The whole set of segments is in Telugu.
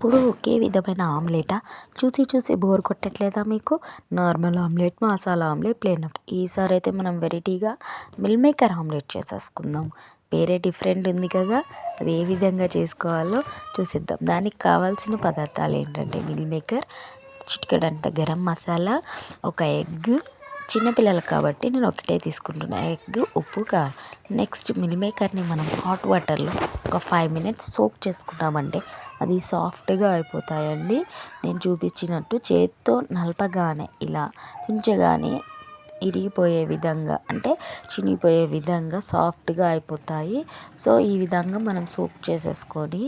ఎప్పుడూ ఒకే విధమైన ఆమ్లెటా? చూసి చూసి బోర్ కొట్టట్లేదా మీకు? Normal omelette, masala omelette, plain omelette. ఈసారి అయితే మనం వెరైటీగా మిల్ మేకర్ ఆమ్లెట్ చేసేసుకుందాం. వేరే డిఫరెంట్ ఉంది కదా, అది ఏ విధంగా చేసుకోవాలో చూసిద్దాం. దానికి కావాల్సిన పదార్థాలు ఏంటంటే మిల్ మేకర్, చిటికెడంత గరం మసాలా, ఒక ఎగ్. చిన్నపిల్లలు కాబట్టి నేను ఒకటే తీసుకుంటున్నా, ఎగ్, ఉప్పు, కారం. నెక్స్ట్ మిల్ మేకర్ని మనం హాట్ వాటర్లో ఒక 5 minutes సోక్ చేసుకున్నామంటే అది సాఫ్ట్గా అయిపోతాయండి. నేను చూపించినట్టు చేత్తో నలపగానే ఇలా తుంచగానే ఇరిగిపోయే విధంగా, అంటే చినిగిపోయే విధంగా సాఫ్ట్గా అయిపోతాయి. సో ఈ విధంగా మనం సోక్ చేసేసుకొని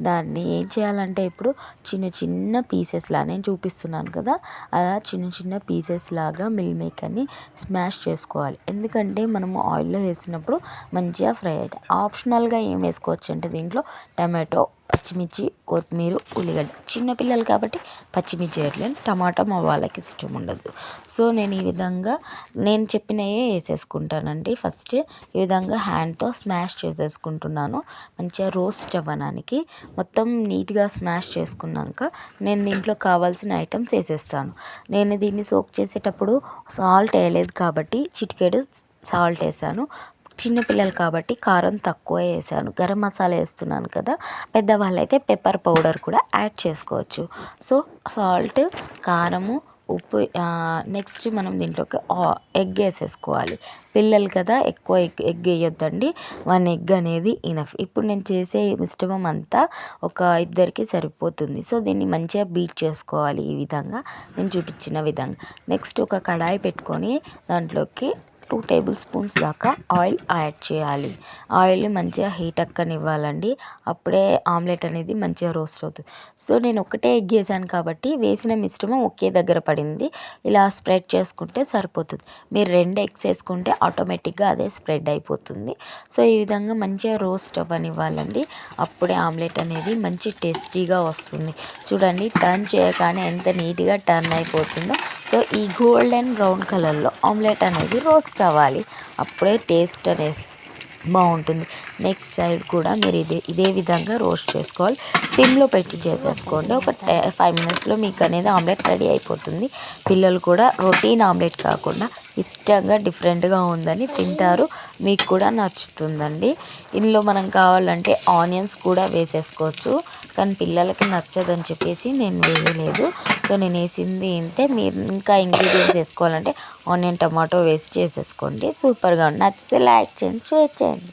దాన్ని ఏం చేయాలంటే ఇప్పుడు చిన్న చిన్న పీసెస్లా నేను చూపిస్తున్నాను కదా, అలా చిన్న చిన్న పీసెస్ లాగా మిల్ మేకర్ని స్మాష్ చేసుకోవాలి. ఎందుకంటే మనము ఆయిల్లో వేసినప్పుడు మంచిగా ఫ్రై అవుతాయి. ఆప్షనల్గా ఏం వేసుకోవచ్చు అంటే దీంట్లో టమాటో, పచ్చిమిర్చి, కొత్తిమీర, ఉల్లిగడ్డ. చిన్నపిల్లలు కాబట్టి పచ్చిమిర్చి వేయట్లేదు, టమాటా మా వాళ్ళకి ఇష్టం ఉండదు. సో నేను ఈ విధంగా నేను చెప్పినవే వేసేసుకుంటానండి. ఫస్ట్ ఈ విధంగా హ్యాండ్తో స్మాష్ చేసేసుకుంటున్నాను, మంచిగా రోస్ట్ అవ్వడానికి. మొత్తం నీట్గా స్మాష్ చేసుకున్నాక నేను దీంట్లో కావాల్సిన ఐటమ్స్ వేసేస్తాను. నేను దీన్ని సోక్ చేసేటప్పుడు సాల్ట్ వేయలేదు కాబట్టి చిటికెడు సాల్ట్ వేసాను. చిన్నపిల్లలు కాబట్టి కారం తక్కువ వేసాను. గరం మసాలా వేస్తున్నాను కదా, పెద్దవాళ్ళైతే పెప్పర్ పౌడర్ కూడా యాడ్ చేసుకోవచ్చు. సో సాల్ట్, కారము, ఉప్పు. నెక్స్ట్ మనం దీంట్లోకి ఎగ్ వేసేసుకోవాలి. పిల్లలు కదా, ఎక్కువ ఎగ్ వేయొద్దండి, 1 egg అనేది ఇనఫ్. ఇప్పుడు నేను చేసే మిశ్రమం అంతా ఒక ఇద్దరికి సరిపోతుంది. సో దీన్ని మంచిగా బీట్ చేసుకోవాలి ఈ విధంగా నేను చూపించిన విధంగా. నెక్స్ట్ ఒక కడాయి పెట్టుకొని దాంట్లోకి 2 tablespoons దాకా ఆయిల్ యాడ్ చేయాలి. ఆయిల్ మంచిగా హీట్ ఎక్కనివ్వాలండి, అప్పుడే ఆమ్లెట్ అనేది మంచిగా రోస్ట్ అవుతుంది. సో నేను ఒకటే ఎగ్ వేసాను కాబట్టి వేసిన మిశ్రమం ఒకే దగ్గర పడింది. ఇలా స్ప్రెడ్ చేసుకుంటే సరిపోతుంది. మీరు 2 eggs వేసుకుంటే ఆటోమేటిక్గా అదే స్ప్రెడ్ అయిపోతుంది. సో ఈ విధంగా మంచిగా రోస్ట్ అవ్వనివ్వాలండి, అప్పుడే ఆమ్లెట్ అనేది మంచి టేస్టీగా వస్తుంది. చూడండి, టర్న్ చేయగానే ఎంత నీట్గా టర్న్ అయిపోతుందో. సో ఈ గోల్డెన్ బ్రౌన్ కలర్లో ఆమ్లెట్ అనేది రోస్ట్ అవ్వాలి, అప్పుడే టేస్ట్ అనేది బాగుంటుంది. నెక్స్ట్ సైడ్ కూడా మీరు ఇదే విధంగా రోస్ట్ చేసుకోవాలి. సిమ్లో పెట్టి చేసేసుకోండి. ఒక 5 minutesలో మీకు అనేది ఆమ్లెట్ రెడీ అయిపోతుంది. పిల్లలు కూడా రొటీన్ ఆమ్లెట్ కాకుండా ఇష్టంగా డిఫరెంట్గా ఉందని తింటారు, మీకు కూడా నచ్చుతుందండి. ఇందులో మనం కావాలంటే ఆనియన్స్ కూడా వేసేసుకోవచ్చు, కానీ పిల్లలకి నచ్చదని చెప్పేసి నేను వేయలేదు. సో నేను వేసింది ఇంతే. మీరు ఇంకా ఇంగ్రీడియంట్స్ వేసుకోవాలంటే ఆనియన్, టమాటో వేసి చేసేసుకోండి. సూపర్గా ఉంది. నచ్చితే లైక్ చేయండి, షేర్ చేయండి.